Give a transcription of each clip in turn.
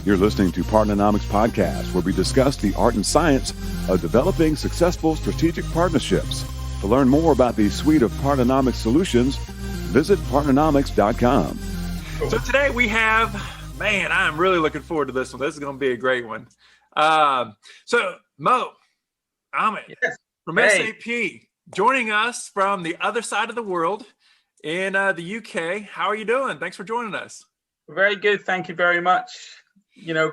You're listening to Partnernomics Podcast, where we discuss the art and science of developing successful strategic partnerships. To learn more about the suite of Partnernomics solutions, visit partnernomics.com. So today we have, I'm really looking forward to this one. This is going to be a great one. So Mo Ahmad from SAP joining us from the other side of the world in the UK. How are you doing? Thanks for joining us. Very good. Thank you very much.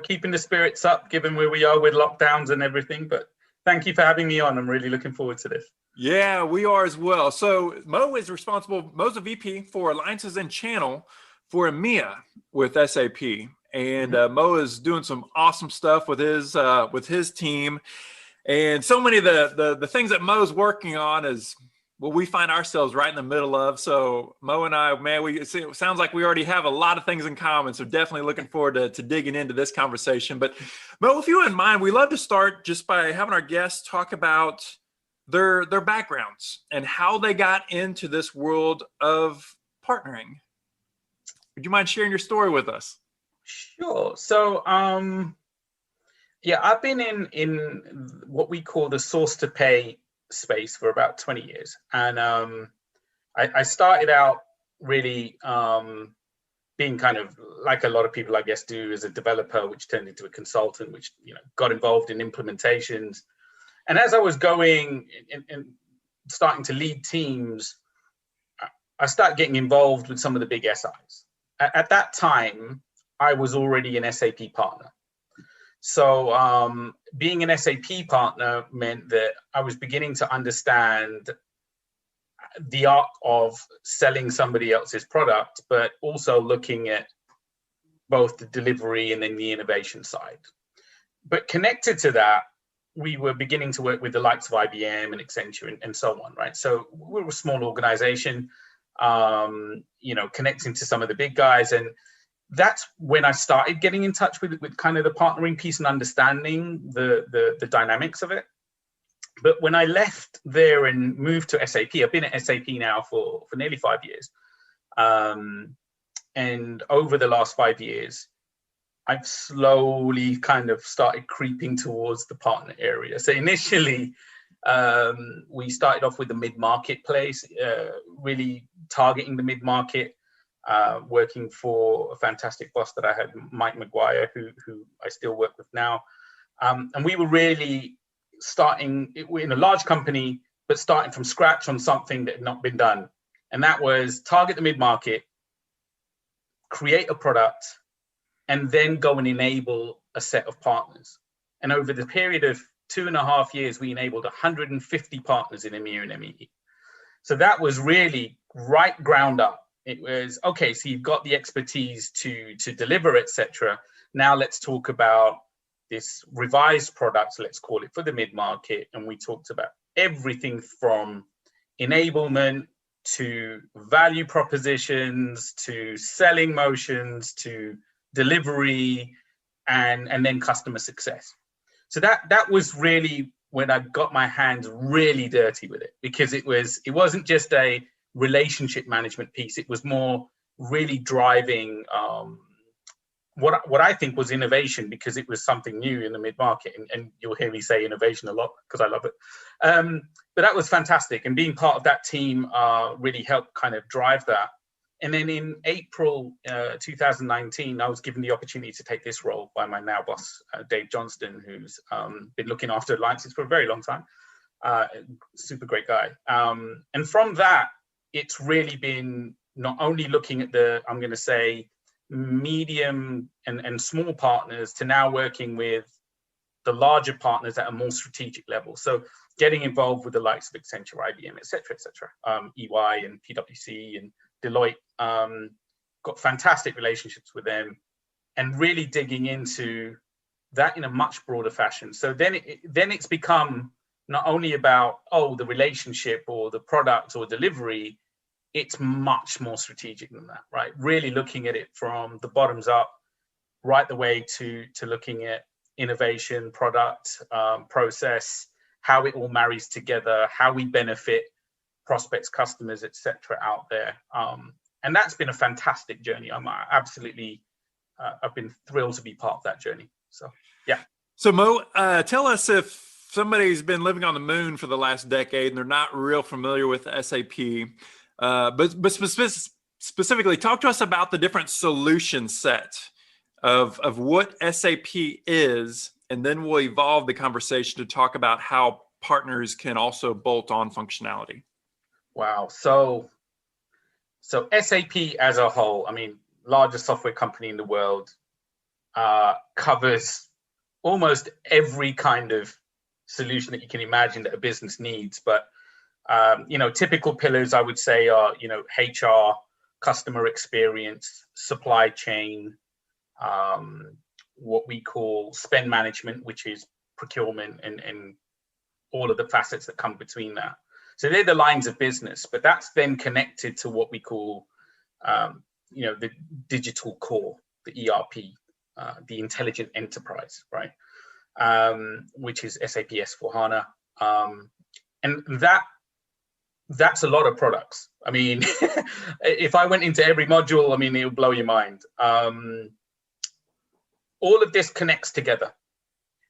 Keeping the spirits up given where we are with lockdowns and everything. But thank you for having me on. I'm really looking forward to this. Yeah, we are as well. So Mo's a VP for Alliances and Channel for EMEA with SAP. And Mo is doing some awesome stuff with his team. And so many of the things that Mo's working on is what we find ourselves right in the middle of. So Mo and I, it sounds like we already have a lot of things in common. So definitely looking forward to digging into this conversation. But Mo, if you wouldn't mind, we love to start just by having our guests talk about their backgrounds and how they got into this world of partnering. Would you mind sharing your story with us? Sure. So, I've been in what we call the source to pay space for about 20 years. And I started out really being kind of like a lot of people, I guess, do as a developer, which turned into a consultant, which, got involved in implementations. And as I was going and starting to lead teams, I started getting involved with some of the big SIs. At that time, I was already an SAP partner. So being an SAP partner meant that I was beginning to understand the art of selling somebody else's product, but also looking at both the delivery and then the innovation side. But connected to that, we were beginning to work with the likes of IBM and Accenture and so on, right? So we're a small organization, connecting to some of the big guys. And that's when I started getting in touch with kind of the partnering piece and understanding the dynamics of it. But when I left there and moved to SAP, I've been at SAP now for nearly 5 years. And over the last 5 years, I've slowly kind of started creeping towards the partner area. So initially, we started off with the mid-market place, really targeting the mid-market. Working for a fantastic boss that I had, Mike Maguire, who I still work with now. And we were really we're in a large company, but starting from scratch on something that had not been done. And that was target the mid-market, create a product, and then go and enable a set of partners. And over the period of 2.5 years, we enabled 150 partners in EMEA and MEE. So that was really right ground up. It was, okay, so you've got the expertise to deliver, etc. Now let's talk about this revised product, let's call it, for the mid-market. And we talked about everything from enablement to value propositions, to selling motions, to delivery, and then customer success. So that was really when I got my hands really dirty with it, because it wasn't just a relationship management piece. It was more really driving what I think was innovation, because it was something new in the mid-market. And you'll hear me say innovation a lot because I love it. But that was fantastic. And being part of that team really helped kind of drive that. And then in April 2019, I was given the opportunity to take this role by my now boss, Dave Johnston, who's been looking after alliances for a very long time. Super great guy. And from that, it's really been not only looking at I'm going to say, medium and small partners, to now working with the larger partners at a more strategic level. So getting involved with the likes of Accenture, IBM, et cetera, EY and PwC and Deloitte, got fantastic relationships with them, and really digging into that in a much broader fashion. So then it's become not only about, the relationship or the product or delivery, it's much more strategic than that, right? Really looking at it from the bottoms up, right the way to looking at innovation, product, process, how it all marries together, how we benefit prospects, customers, etc. out there. And that's been a fantastic journey. I'm absolutely I've been thrilled to be part of that journey. So, yeah. So Mo, tell us if somebody's been living on the moon for the last decade and they're not real familiar with SAP, but specifically talk to us about the different solution set of what SAP is, and then we'll evolve the conversation to talk about how partners can also bolt on functionality. Wow. So SAP as a whole, I mean, largest software company in the world, covers almost every kind of solution that you can imagine that a business needs. But, typical pillars I would say are, HR, customer experience, supply chain, what we call spend management, which is procurement and all of the facets that come between that. So they're the lines of business, but that's then connected to what we call, the digital core, the ERP, the intelligent enterprise, right? Which is SAP S/4HANA. And that's a lot of products. I mean, if I went into every module, I mean, it would blow your mind. All of this connects together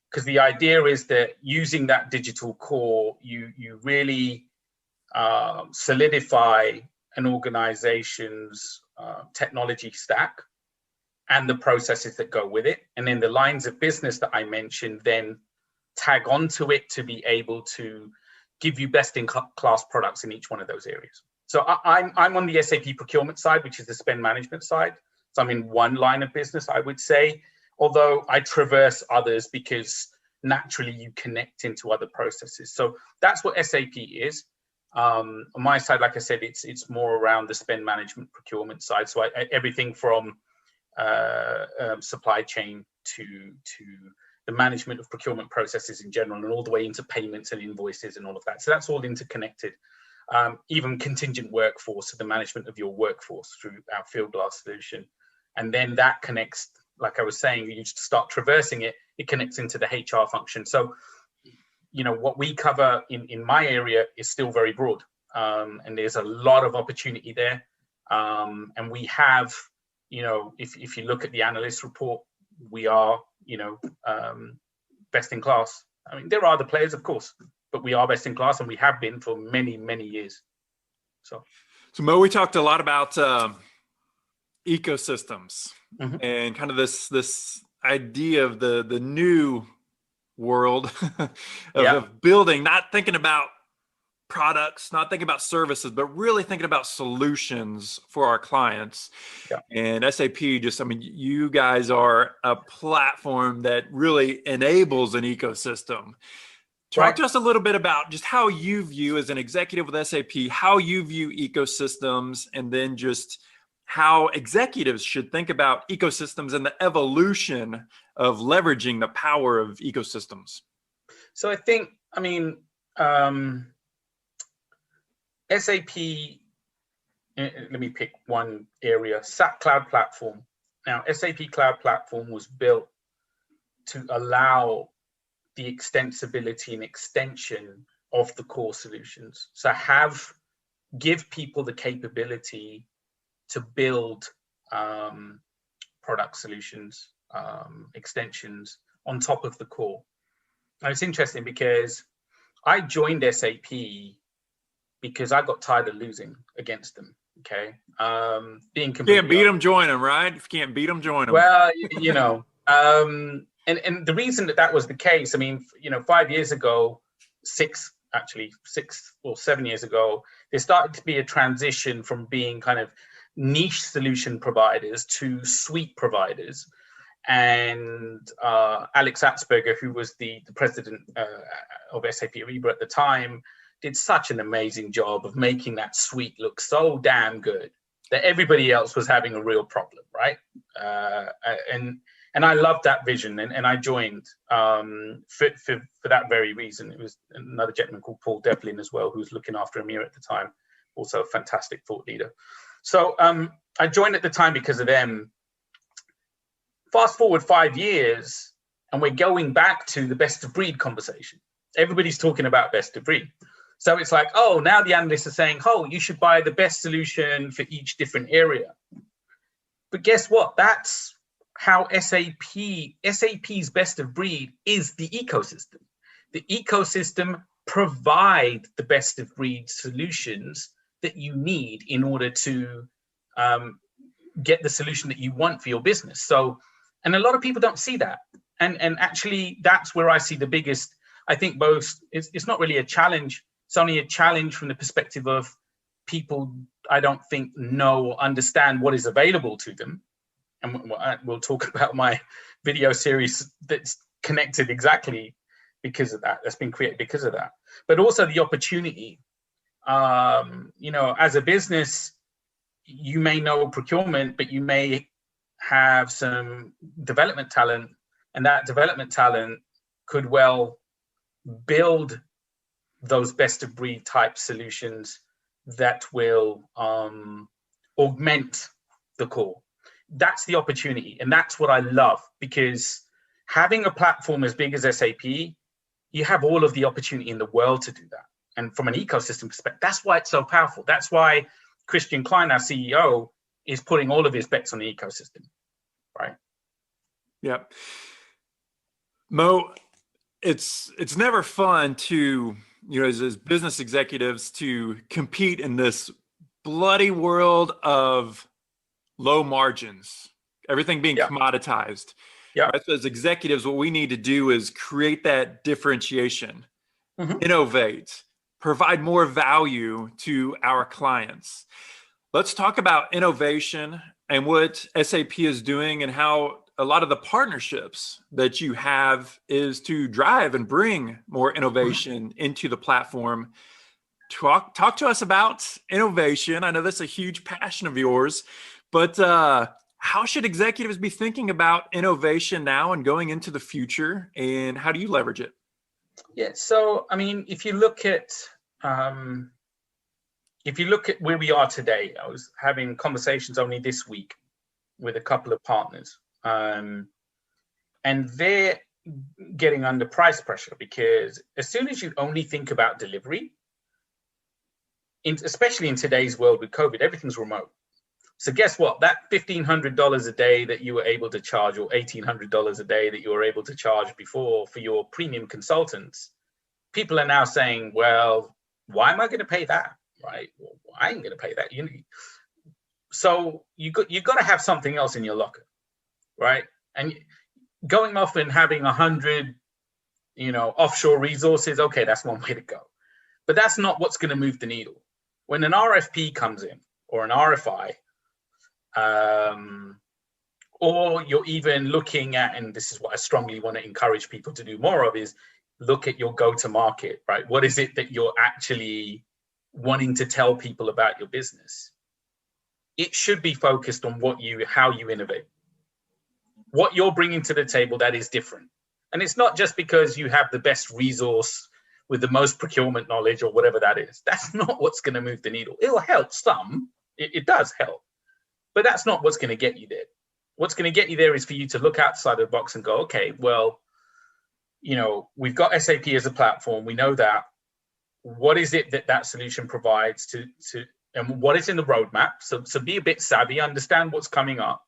because the idea is that using that digital core, you really solidify an organization's technology stack and the processes that go with it. And then the lines of business that I mentioned then tag onto it to be able to give you best in class products in each one of those areas. So I'm on the SAP procurement side, which is the spend management side. So I'm in one line of business, I would say, although I traverse others because naturally you connect into other processes. So that's what SAP is. On my side, like I said, it's more around the spend management procurement side. So everything from supply chain to the management of procurement processes in general, and all the way into payments and invoices and all of that. So that's all interconnected. Even contingent workforce, so the management of your workforce through our Fieldglass solution. And then that connects, like I was saying, you start traversing it, it connects into the HR function. So, what we cover in my area is still very broad. And there's a lot of opportunity there. And we have, if you look at the analyst report, we are, best in class. I mean, there are other players, of course, but we are best in class and we have been for many, many years. So Mo, we talked a lot about ecosystems and kind of this idea of the new world of building, not thinking about products, not thinking about services, but really thinking about solutions for our clients. Yeah. And SAP you guys are a platform that really enables an ecosystem. Talk to us a little bit about just how you view, as an executive with SAP, how you view ecosystems, and then just how executives should think about ecosystems and the evolution of leveraging the power of ecosystems. So I think, SAP, let me pick one area, SAP Cloud Platform. Now, SAP Cloud Platform was built to allow the extensibility and extension of the core solutions. So give people the capability to build product solutions, extensions on top of the core. Now, it's interesting because I joined SAP because I got tired of losing against them. Okay, being completely can't beat them, join them, right? If you can't beat them, join them. Well, and the reason that was the case, 5 years ago, 6 or 7 years ago, there started to be a transition from being kind of niche solution providers to suite providers. And Alex Atzberger, who was the president of SAP Ariba at the time, did such an amazing job of making that suite look so damn good that everybody else was having a real problem, right? And I loved that vision, and I joined for that very reason. It was another gentleman called Paul Devlin as well, who was looking after EMEA at the time, also a fantastic thought leader. So I joined at the time because of them. Fast forward 5 years, and we're going back to the best of breed conversation. Everybody's talking about best of breed. So it's like, oh, now the analysts are saying, oh, you should buy the best solution for each different area. But guess what? That's how SAP's best of breed is the ecosystem. The ecosystem provide the best of breed solutions that you need in order to get the solution that you want for your business. So, and a lot of people don't see that. And actually, that's where I see the biggest, I think both, it's not really a challenge. It's only a challenge from the perspective of people, I don't think, know or understand what is available to them. And we'll talk about my video series that's connected exactly because of that, that's been created because of that. But also the opportunity, as a business, you may know procurement, but you may have some development talent, and that development talent could well build those best of breed type solutions that will augment the core. That's the opportunity. And that's what I love, because having a platform as big as SAP, you have all of the opportunity in the world to do that. And from an ecosystem perspective, that's why it's so powerful. That's why Christian Klein, our CEO, is putting all of his bets on the ecosystem, right? Yeah. Mo, it's never fun to, as business executives, to compete in this bloody world of low margins, everything being commoditized. Yeah. Right? So as executives, what we need to do is create that differentiation, innovate, provide more value to our clients. Let's talk about innovation and what SAP is doing and how a lot of the partnerships that you have is to drive and bring more innovation into the platform. Talk to us about innovation. I know that's a huge passion of yours, but how should executives be thinking about innovation now and going into the future, and how do you leverage it? Yeah, so I mean, if you look at where we are today, I was having conversations only this week with a couple of partners, and they're getting under price pressure because as soon as you only think about delivery, especially in today's world with COVID, everything's remote. So guess what? That $1,500 a day that you were able to charge, or $1,800 a day that you were able to charge before for your premium consultants, people are now saying, well, why am I going to pay that? Right? Well, I ain't going to pay that. So you got to have something else in your locker, right? And going off and having 100, offshore resources, okay, that's one way to go. But that's not what's going to move the needle. When an RFP comes in, or an RFI, or you're even looking at, and this is what I strongly want to encourage people to do more of, is look at your go-to-market, right? What is it that you're actually wanting to tell people about your business? It should be focused on how you innovate, what you're bringing to the table that is different. And it's not just because you have the best resource with the most procurement knowledge or whatever that is. That's not what's going to move the needle. It'll help some. It does help. But that's not what's going to get you there. What's going to get you there is for you to look outside of the box and go, okay, well, we've got SAP as a platform. We know that. What is it that solution provides and what is in the roadmap? So be a bit savvy, understand what's coming up,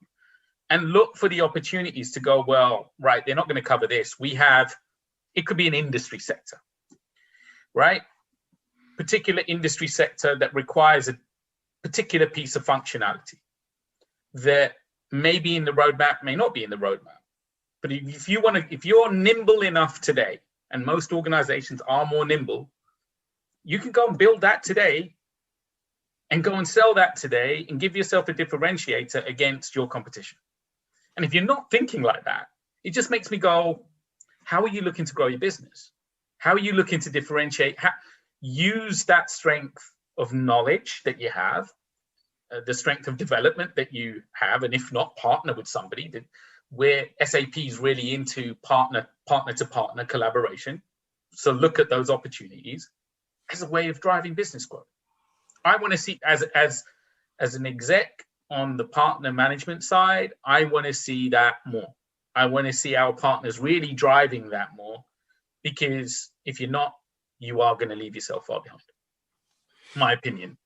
and look for the opportunities to go, well, right, they're not going to cover this. It could be an industry sector, right? Particular industry sector that requires a particular piece of functionality that may be in the roadmap, may not be in the roadmap. But if you're nimble enough today, and most organizations are more nimble, you can go and build that today and go and sell that today and give yourself a differentiator against your competition. And if you're not thinking like that, it just makes me go, how are you looking to grow your business? How are you looking to differentiate? Use that strength of knowledge that you have, the strength of development that you have, and if not, partner with somebody. Where SAP is really into partner to partner collaboration. So look at those opportunities as a way of driving business growth. I want to see, as an exec on the partner management side, I want to see that more. I want to see our partners really driving that more, because if you're not, you are going to leave yourself far behind. My opinion.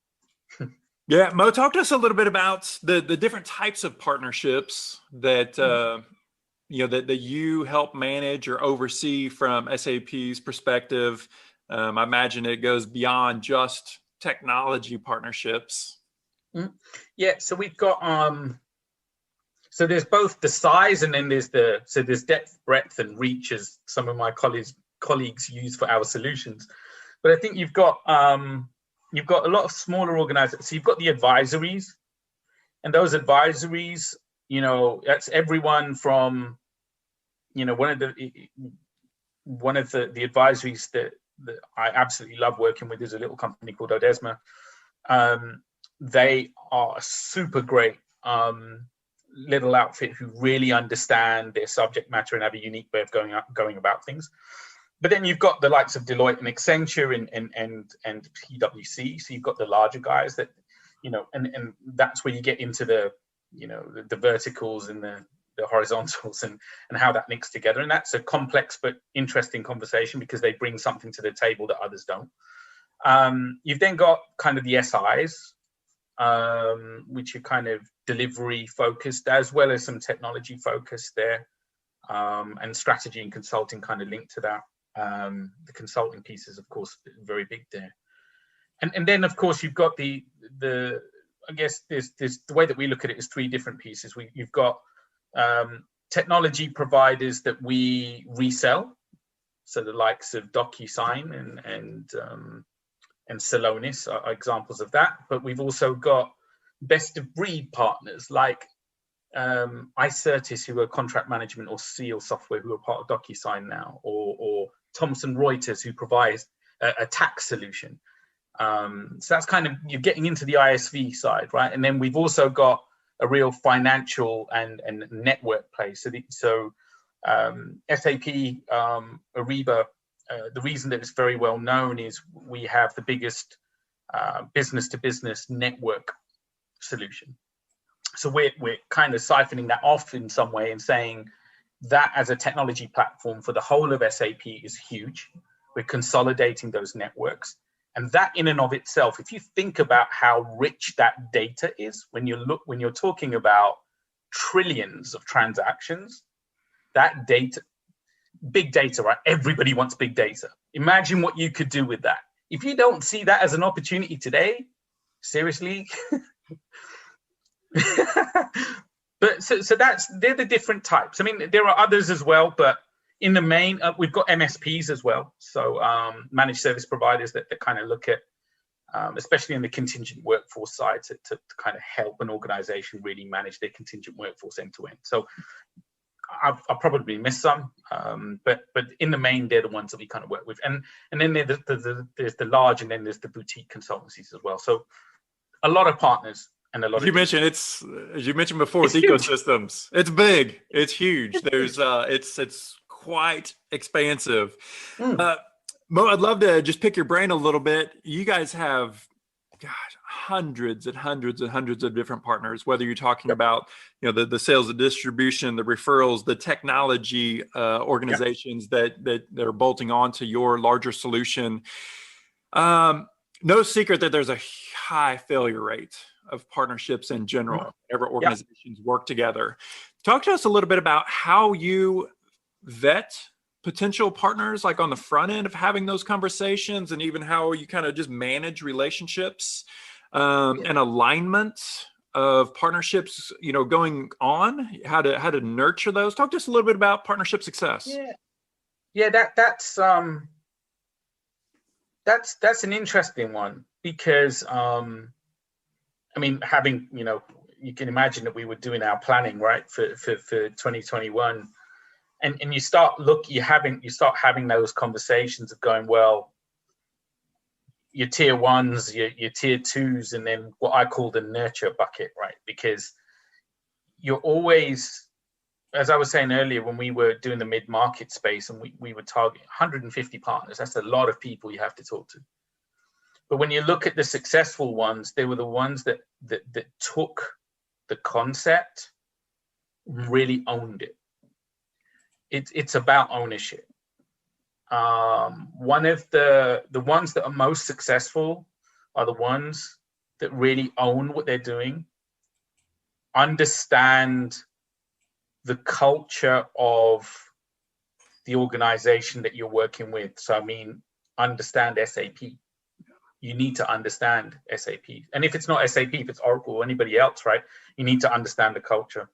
Yeah, Mo, talk to us a little bit about the different types of partnerships that that you help manage or oversee from SAP's perspective. I imagine it goes beyond just technology partnerships. Mhm. Yeah, so we've got so there's both the size and then there's depth, breadth, and reach as some of my colleagues use for our solutions. But I think you've got a lot of smaller organizations. So you've got the advisories, and those advisories, that's everyone from, one of the advisories that I absolutely love working with is a little company called Odesma. They are a super great little outfit who really understand their subject matter and have a unique way of going about things. But then you've got the likes of Deloitte and Accenture and PwC. So you've got the larger guys that, and that's where you get into the verticals and the horizontals and how that links together. And that's a complex but interesting conversation because they bring something to the table that others don't. You've then got kind of the SIs, which are kind of delivery focused as well as some technology focused there, and strategy and consulting kind of linked to that. The consulting piece is, of course, very big there. And then, of course, you've got the I guess there's the way that we look at it is three different pieces. You've got technology providers that we resell, so the likes of DocuSign and Celonis are examples of that. But we've also got best of breed partners like iCertis, who are contract management or seal software, who are part of DocuSign now, or Thomson Reuters, who provides a tax solution. So that's kind of, you're getting into the ISV side, right? And then we've also got a real financial and network play. So SAP Ariba, the reason that it's very well known is we have the biggest business-to-business network solution. So we're kind of siphoning that off in some way and saying that as a technology platform for the whole of SAP is huge. We're consolidating those networks. And that in and of itself, if you think about how rich that data is, when you're talking about trillions of transactions, that data, big data, right? Everybody wants big data. Imagine what you could do with that. If you don't see that as an opportunity today, seriously. But so they're the different types. I mean, there are others as well, but in the main, we've got MSPs as well. So managed service providers that kind of look at, especially in the contingent workforce side, to kind of help an organization really manage their contingent workforce end to end. So I'll probably miss some, but in the main, they're the ones that we kind of work with. And then there's the large, and then there's the boutique consultancies as well. So a lot of partners. And a lot you mentioned it's, as you mentioned before, with ecosystems, it's big, it's huge. There's it's quite expansive. Mo, I'd love to just pick your brain a little bit. You guys have, gosh, hundreds and hundreds and hundreds of different partners, whether you're talking about, the sales, the distribution, the referrals, the technology organizations that are bolting onto your larger solution. No secret that there's a high failure rate of partnerships in general. Whenever organizations work together. Talk to us a little bit about how you vet potential partners, like on the front end of having those conversations, and even how you kind of just manage relationships and alignment of partnerships, going on, how to nurture those. Talk to us a little bit about partnership success. That's an interesting one because I mean, having, you can imagine that we were doing our planning, right, for 2021, and you start having those conversations of going, well, your tier ones, your tier twos, and then what I call the nurture bucket, right? Because you're always, as I was saying earlier, when we were doing the mid-market space and we were targeting 150 partners, that's a lot of people you have to talk to. But when you look at the successful ones, they were the ones that took the concept, really owned it. It's about ownership. One of the ones that are most successful are the ones that really own what they're doing, understand the culture of the organization that you're working with. So, I mean, understand SAP. You need to understand SAP. And if it's not SAP, if it's Oracle or anybody else, right, you need to understand the culture.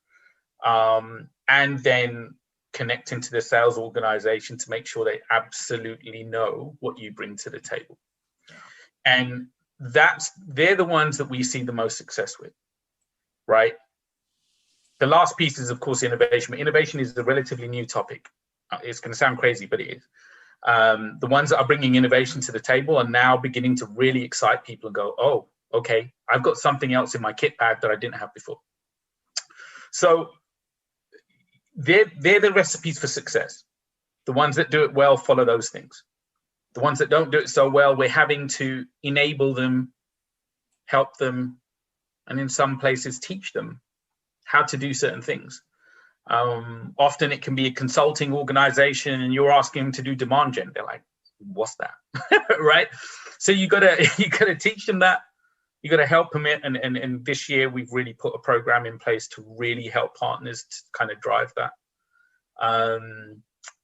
And then connect into the sales organization to make sure they absolutely know what you bring to the table. And they're the ones that we see the most success with, right? The last piece is, of course, innovation. But innovation is a relatively new topic. It's going to sound crazy, but it is. The ones that are bringing innovation to the table are now beginning to really excite people and go, oh, okay, I've got something else in my kit bag that I didn't have before. So they're the recipes for success. The ones that do it well follow those things. The ones that don't do it so well, we're having to enable them, help them, and in some places teach them how to do certain things. Often it can be a consulting organization and you're asking them to do demand gen. They're like, what's that? Right? So you gotta teach them that. You gotta help them it. And this year we've really put a program in place to really help partners to kind of drive that.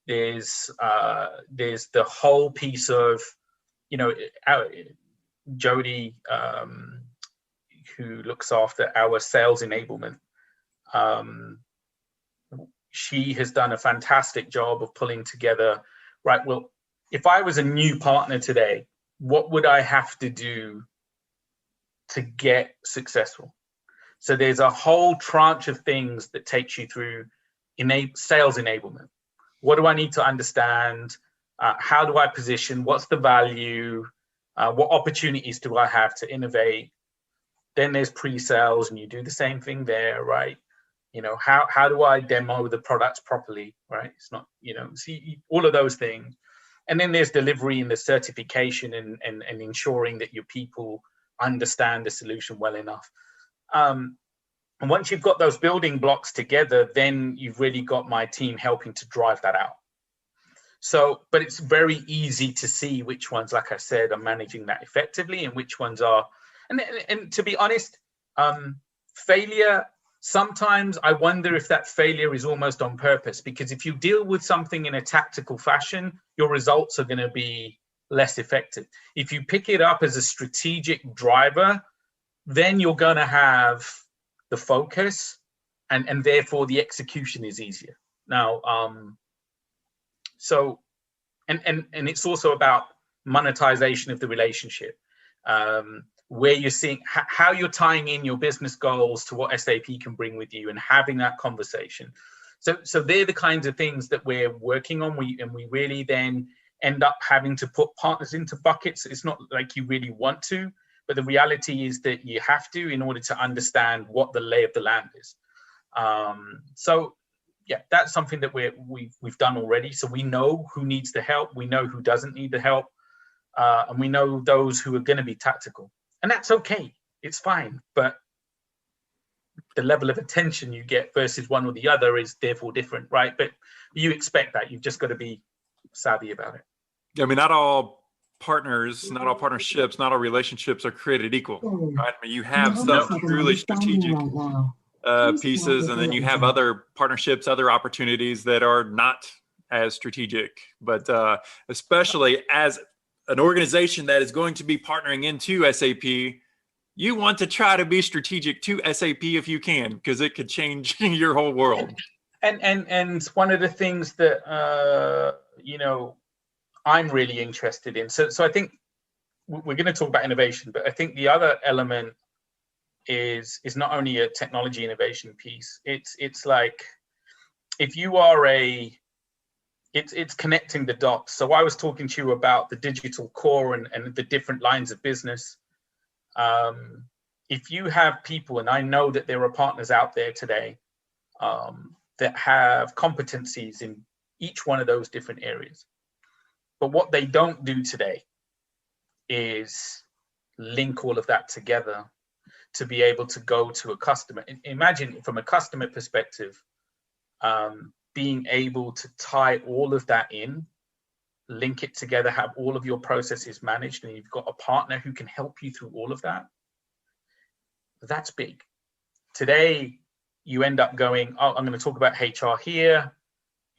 There's the whole piece of, Jody, who looks after our sales enablement. She has done a fantastic job of pulling together, right, well, if I was a new partner today, what would I have to do to get successful? So there's a whole tranche of things that takes you through sales enablement. What do I need to understand? How do I position? What's the value? What opportunities do I have to innovate? Then there's pre-sales, and you do the same thing there, right? How do I demo the products properly, right? It's not, see all of those things. And then there's delivery and the certification and ensuring that your people understand the solution well enough. And once you've got those building blocks together, then you've really got my team helping to drive that out. So, but it's very easy to see which ones, like I said, are managing that effectively and which ones are, and to be honest, failure, sometimes I wonder if that failure is almost on purpose, because if you deal with something in a tactical fashion, your results are going to be less effective. If you pick it up as a strategic driver, then you're going to have the focus and therefore the execution is easier. Now, so, and it's also about monetization of the relationship. Where you're seeing how you're tying in your business goals to what SAP can bring with you and having that conversation. So they're the kinds of things that we're working on. We really then end up having to put partners into buckets. It's not like you really want to, but the reality is that you have to in order to understand what the lay of the land is. So yeah, that's something that we've done already. So we know who needs the help. We know who doesn't need the help. And we know those who are going to be tactical. And that's okay. It's fine. But the level of attention you get versus one or the other is therefore different, right? But you expect that. You've just got to be savvy about it. I mean, not all partners, not all partnerships, not all relationships are created equal, right? I mean, you have some truly strategic pieces, and then you have other partnerships, other opportunities that are not as strategic. But especially as an organization that is going to be partnering into SAP, you want to try to be strategic to SAP if you can, because it could change your whole world. And one of the things that I'm really interested in. So I think we're going to talk about innovation, but I think the other element is not only a technology innovation piece. It's like if you are it's connecting the dots. So I was talking to you about the digital core and the different lines of business. If you have people, and I know that there are partners out there today that have competencies in each one of those different areas. But what they don't do today is link all of that together to be able to go to a customer. Imagine from a customer perspective, being able to tie all of that in, link it together, have all of your processes managed, and you've got a partner who can help you through all of that. that's big. Today, you end up going, oh, I'm going to talk about HR here.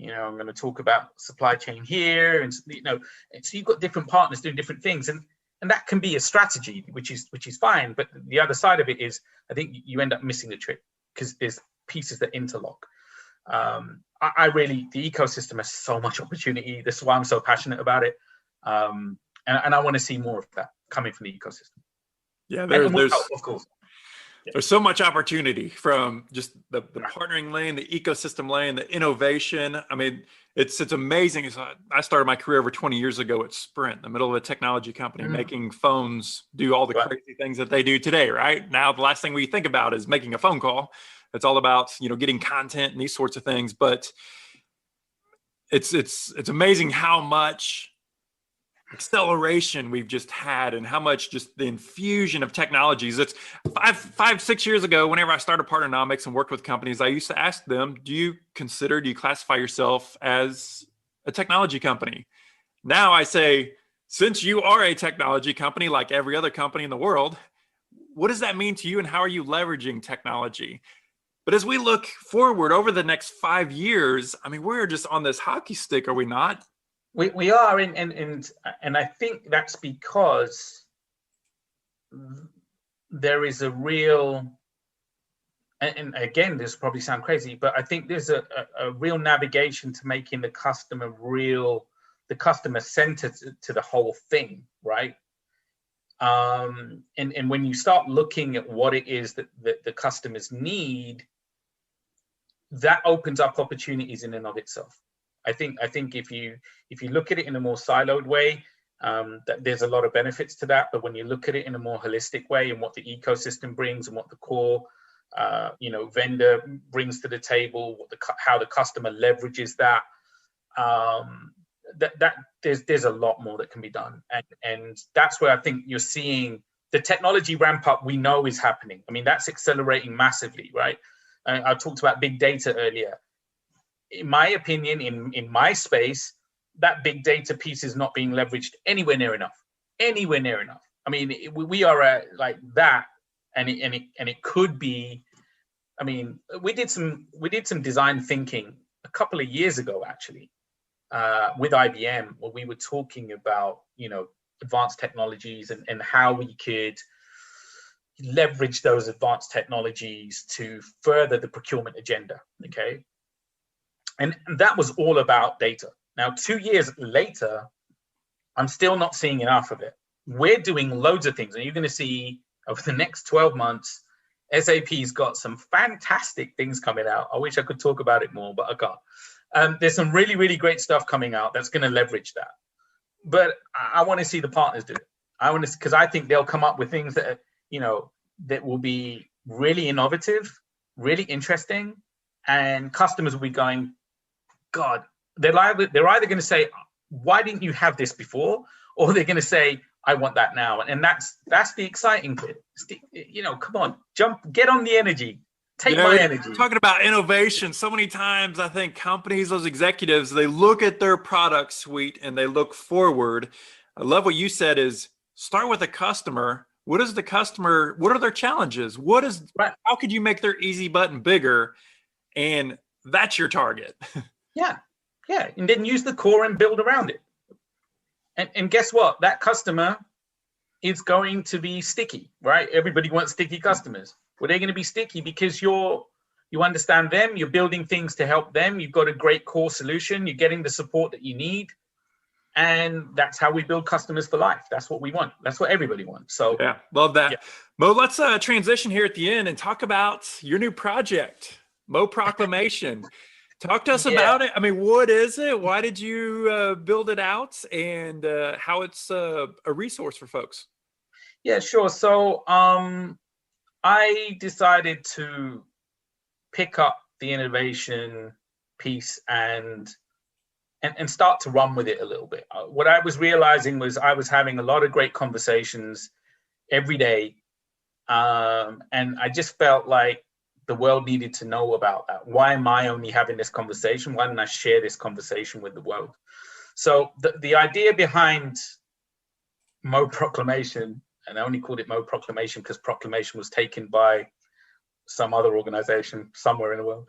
I'm going to talk about supply chain here, and so you've got different partners doing different things, and that can be a strategy, which is fine. But the other side of it is, I think you end up missing the trick because there's pieces that interlock. I really, the ecosystem has so much opportunity. This is why I'm so passionate about it, and I want to see more of that coming from the ecosystem. Yeah, there's of course. There's so much opportunity from just the partnering lane, the ecosystem lane, the innovation. I mean, it's amazing. I started my career over 20 years ago at Sprint, in the middle of a technology company, making phones do all the crazy things that they do today, right? Now, the last thing we think about is making a phone call. It's all about, getting content and these sorts of things. But it's amazing how much acceleration we've just had and how much just the infusion of technologies. It's 6 years ago, whenever I started Partnernomics and worked with companies, I used to ask them, do you classify yourself as a technology company? Now I say, since you are a technology company like every other company in the world, what does that mean to you and how are you leveraging technology? But as we look forward over the next 5 years, I mean, we're just on this hockey stick, are we not? We are, and I think that's because there is a real, and again, this probably sound crazy, but I think there's a real navigation to making the customer centered to the whole thing, right? And when you start looking at what it is that the customers need, that opens up opportunities in and of itself. I think if you look at it in a more siloed way, there's a lot of benefits to that. But when you look at it in a more holistic way and what the ecosystem brings and what the core, vendor brings to the table, how the customer leverages that, there's a lot more that can be done. And that's where I think you're seeing the technology ramp up. We know is happening. I mean, that's accelerating massively, right? I talked about big data earlier. In my opinion, in my space, that big data piece is not being leveraged anywhere near enough. I mean, we are at like that, and it could be. I mean, we did some design thinking a couple of years ago, actually, with IBM, where we were talking about advanced technologies and how we could leverage those advanced technologies to further the procurement agenda. Okay. And that was all about data. Now, 2 years later, I'm still not seeing enough of it. We're doing loads of things, and you're going to see over the next 12 months, SAP's got some fantastic things coming out. I wish I could talk about it more, but I can't. There's some really, really great stuff coming out that's going to leverage that. But I want to see the partners do it. Because I think they'll come up with things that, that will be really innovative, really interesting, and customers will be going, God, they're either going to say, why didn't you have this before? Or they're going to say, I want that now. And that's the exciting bit. Come on, get on the energy. Take my energy. Talking about innovation, so many times I think companies, those executives, they look at their product suite and they look forward. I love what you said is start with a customer. What are their challenges? How could you make their easy button bigger? And that's your target. Yeah. And then use the core and build around it. And guess what? That customer is going to be sticky, right? Everybody wants sticky customers. Well, they're going to be sticky because you understand them. You're building things to help them. You've got a great core solution. You're getting the support that you need. And that's how we build customers for life. That's what we want. That's what everybody wants. So yeah, love that. Yeah. Mo, let's transition here at the end and talk about your new project, Mo Proclamation. Talk to us about it. I mean, what is it? Why did you build it out, and how it's a resource for folks? Yeah, sure. So I decided to pick up the innovation piece and start to run with it a little bit. What I was realizing was I was having a lot of great conversations every day, and I just felt like the world needed to know about that. Why am I only having this conversation? Why don't I share this conversation with the world? So the idea behind Mo Proclamation and I only called it Mo Proclamation because Proclamation was taken by some other organization somewhere in the world,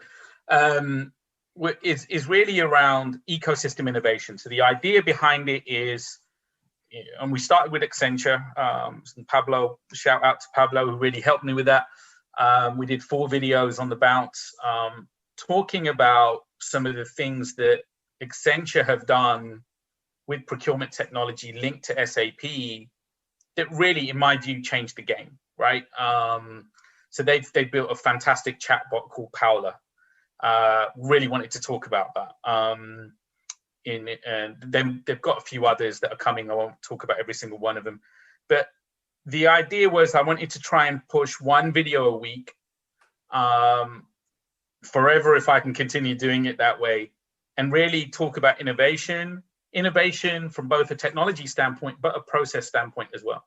is really around ecosystem innovation. So the idea behind it is, and we started with Accenture, and Pablo, shout out to Pablo, who really helped me with that. We did 4 videos on the bounce, talking about some of the things that Accenture have done with procurement technology linked to SAP that really, in my view, changed the game, right? So they've built a fantastic chatbot called Paula. Really wanted to talk about that. And then they've got a few others that are coming. I won't talk about every single one of them. But the idea was I wanted to try and push 1 video a week forever if I can continue doing it that way, and really talk about innovation from both a technology standpoint, but a process standpoint as well.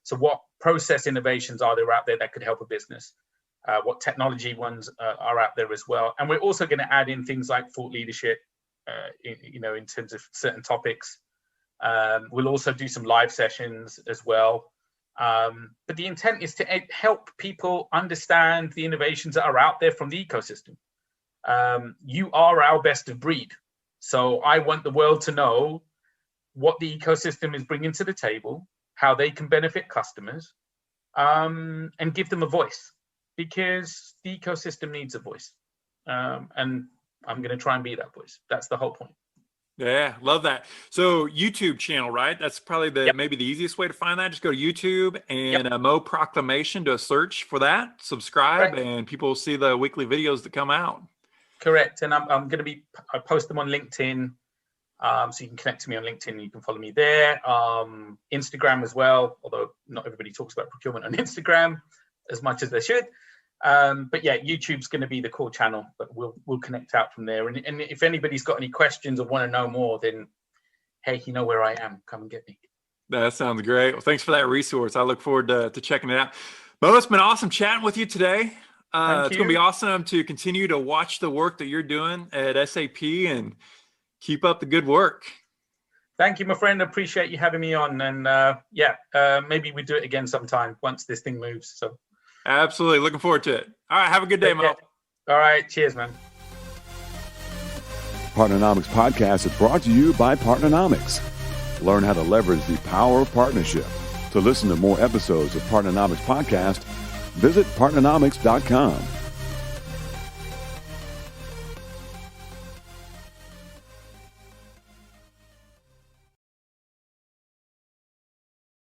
So what process innovations are there out there that could help a business? What technology ones are out there as well? And we're also going to add in things like thought leadership, in terms of certain topics. We'll also do some live sessions as well. But the intent is to help people understand the innovations that are out there from the ecosystem. You are our best of breed. So I want the world to know what the ecosystem is bringing to the table, how they can benefit customers, and give them a voice, because the ecosystem needs a voice. And I'm going to try and be that voice. That's the whole point. Yeah, love that. So YouTube channel, right? That's probably maybe the easiest way to find that. Just go to YouTube and Mo Proclamation, do a search for that, subscribe, and people will see the weekly videos that come out. Correct. And I'm going to I post them on LinkedIn. So you can connect to me on LinkedIn. You can follow me there. Instagram as well, although not everybody talks about procurement on Instagram as much as they should. But yeah, YouTube's going to be the core channel, but we'll connect out from there. And if anybody's got any questions or want to know more, then hey, you know where I am. Come and get me. That sounds great. Well, thanks for that resource. I look forward to checking it out. Mo, it's been awesome chatting with you today. It's going to be awesome to continue to watch the work that you're doing at SAP and keep up the good work. Thank you, my friend. I appreciate you having me on. And maybe we do it again sometime once this thing moves. So. Absolutely. Looking forward to it. All right. Have a good day, Mo. All right. Cheers, man. Partnernomics Podcast is brought to you by Partnernomics. Learn how to leverage the power of partnership. To listen to more episodes of Partnernomics Podcast, visit partnernomics.com.